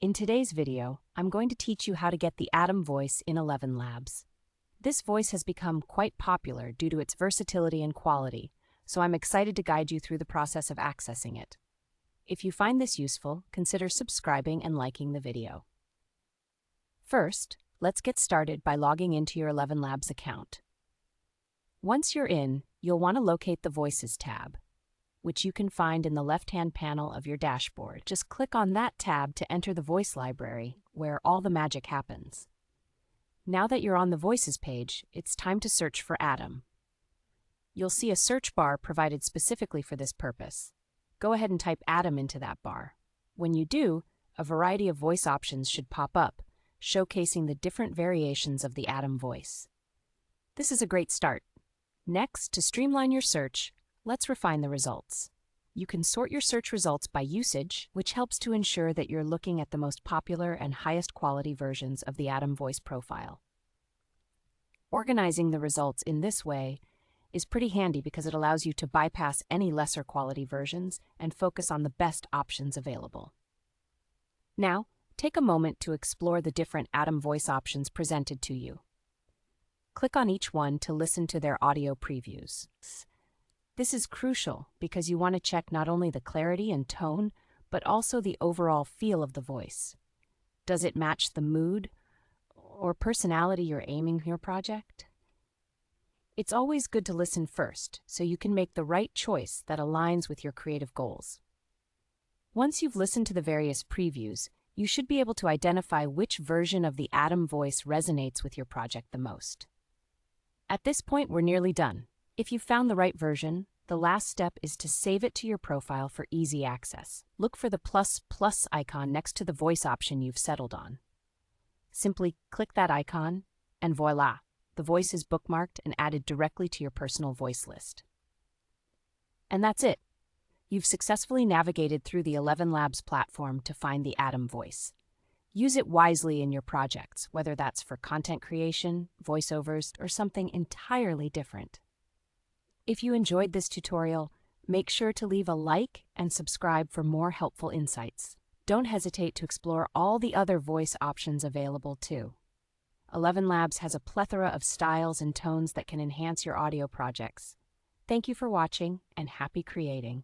In today's video, I'm going to teach you how to get the Atom voice in ElevenLabs. This voice has become quite popular due to its versatility and quality, so I'm excited to guide you through the process of accessing it. If you find this useful, consider subscribing and liking the video. First, let's get started by logging into your ElevenLabs account. Once you're in, you'll want to locate the Voices tab, which you can find in the left-hand panel of your dashboard. Just click on that tab to enter the voice library, where all the magic happens. Now that you're on the Voices page, it's time to search for Atom. You'll see a search bar provided specifically for this purpose. Go ahead and type Atom into that bar. When you do, a variety of voice options should pop up, showcasing the different variations of the Atom voice. This is a great start. Next, to streamline your search, let's refine the results. You can sort your search results by usage, which helps to ensure that you're looking at the most popular and highest quality versions of the Atom voice profile. Organizing the results in this way is pretty handy because it allows you to bypass any lesser quality versions and focus on the best options available. Now, take a moment to explore the different Atom voice options presented to you. Click on each one to listen to their audio previews. This is crucial because you want to check not only the clarity and tone, but also the overall feel of the voice. Does it match the mood or personality you're aiming your project? It's always good to listen first so you can make the right choice that aligns with your creative goals. Once you've listened to the various previews, you should be able to identify which version of the Atom voice resonates with your project the most. At this point, we're nearly done. If you've found the right version, the last step is to save it to your profile for easy access. Look for the plus icon next to the voice option you've settled on. Simply click that icon, and voila, the voice is bookmarked and added directly to your personal voice list. And that's it. You've successfully navigated through the ElevenLabs platform to find the Atom voice. Use it wisely in your projects, whether that's for content creation, voiceovers, or something entirely different. If you enjoyed this tutorial, make sure to leave a like and subscribe for more helpful insights. Don't hesitate to explore all the other voice options available too. ElevenLabs has a plethora of styles and tones that can enhance your audio projects. Thank you for watching and happy creating.